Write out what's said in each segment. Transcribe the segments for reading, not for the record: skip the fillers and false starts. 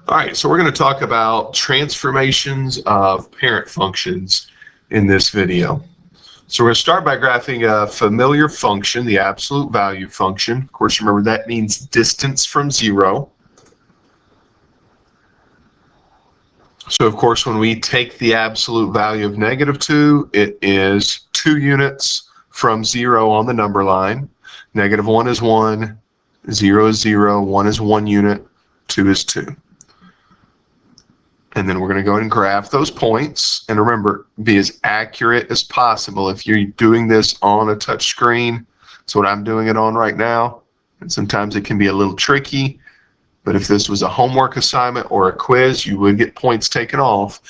All right, so we're going to talk about transformations of parent functions in this video. So we're going to start by graphing a familiar function, the absolute value function. Of course, remember that means distance from 0. So of course, when we take the absolute value of -2, it is 2 units from 0 on the number line. -1 is 1, 0 is 0, 1 is 1 unit, 2 is 2. And then we're going to go ahead and graph those points. And remember, be as accurate as possible. If you're doing this on a touch screen, that's what I'm doing it on right now. And sometimes it can be a little tricky. But if this was a homework assignment or a quiz, you would get points taken off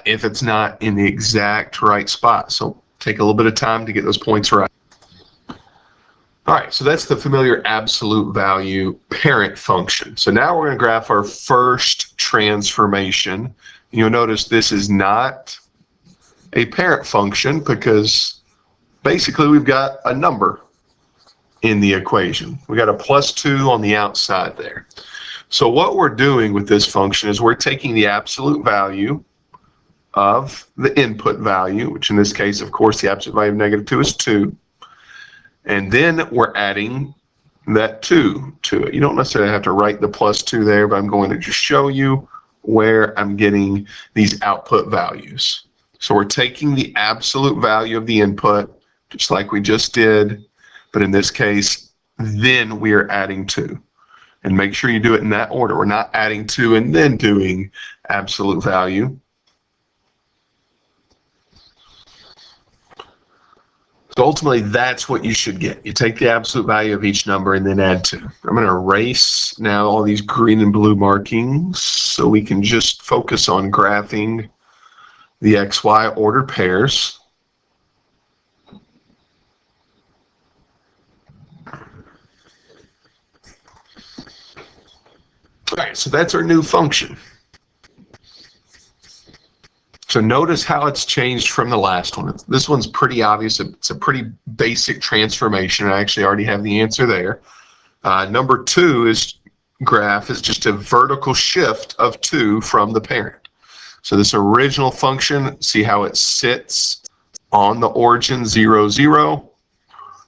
if it's not in the exact right spot. So take a little bit of time to get those points right. All right, so that's the familiar absolute value parent function. So now we're going to graph our first transformation. You'll notice this is not a parent function because basically we've got a number in the equation. We got a +2 on the outside there. So what we're doing with this function is we're taking the absolute value of the input value, which in this case, of course, the absolute value of -2 is 2. And then we're adding that 2 to it. You don't necessarily have to write the +2 there, but I'm going to just show you where I'm getting these output values. So we're taking the absolute value of the input, just like we just did, but in this case, then we are adding 2. And make sure you do it in that order. We're not adding 2 and then doing absolute value. So ultimately, that's what you should get. You take the absolute value of each number and then add 2. I'm going to erase now all these green and blue markings so we can just focus on graphing the XY ordered pairs. All right, so that's our new function. So notice how it's changed from the last one. This one's pretty obvious. It's a pretty basic transformation. I actually already have the answer there. Number 2 graph is just a vertical shift of 2 from the parent. So this original function, see how it sits on the origin 0, 0.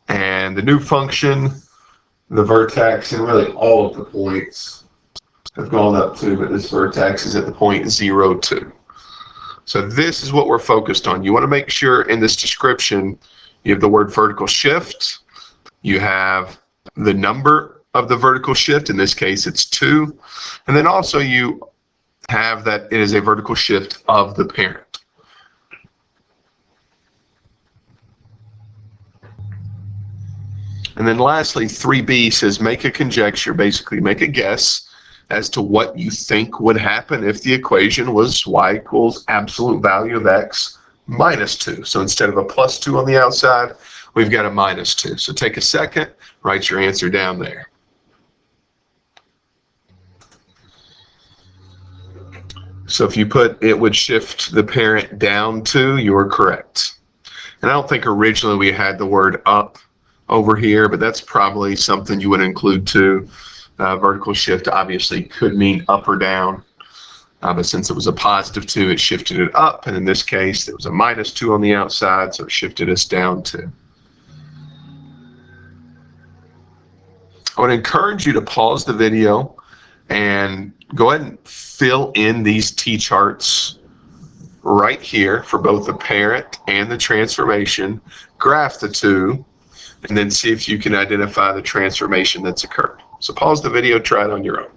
And the new function, the vertex, and really all of the points have gone up to, but this vertex is at the point 0, 2. So this is what we're focused on. You want to make sure in this description you have the word vertical shift, you have the number of the vertical shift, in this case it's 2, and then also you have that it is a vertical shift of the parent. And then lastly, 3b says make a conjecture, basically make a guess as to what you think would happen if the equation was y equals absolute value of x minus 2. So instead of a +2 on the outside, we've got a -2. So take a second, write your answer down there. So if you put it would shift the parent down 2, you are correct. And I don't think originally we had the word up over here, but that's probably something you would include too. Vertical shift obviously could mean up or down, but since it was a +2, it shifted it up, and in this case, it was a -2 on the outside, so it shifted us down 2. I would encourage you to pause the video and go ahead and fill in these T-charts right here for both the parent and the transformation, graph the 2, and then see if you can identify the transformation that's occurred. So pause the video, try it on your own.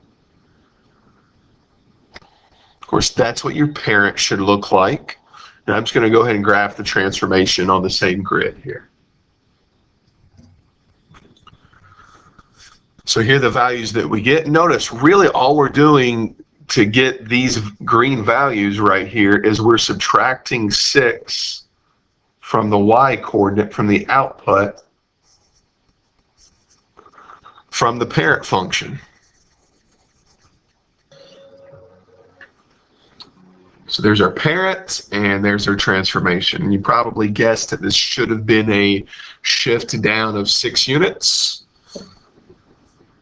Of course, that's what your parent should look like. And I'm just going to go ahead and graph the transformation on the same grid here. So here are the values that we get. Notice really all we're doing to get these green values right here is we're subtracting 6 from the y coordinate from the output from the parent function. So there's our parent and there's our transformation. You probably guessed that this should have been a shift down of 6 units.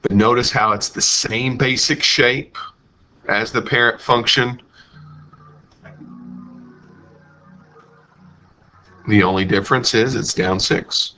But notice how it's the same basic shape. as the parent function. The only difference is it's down 6.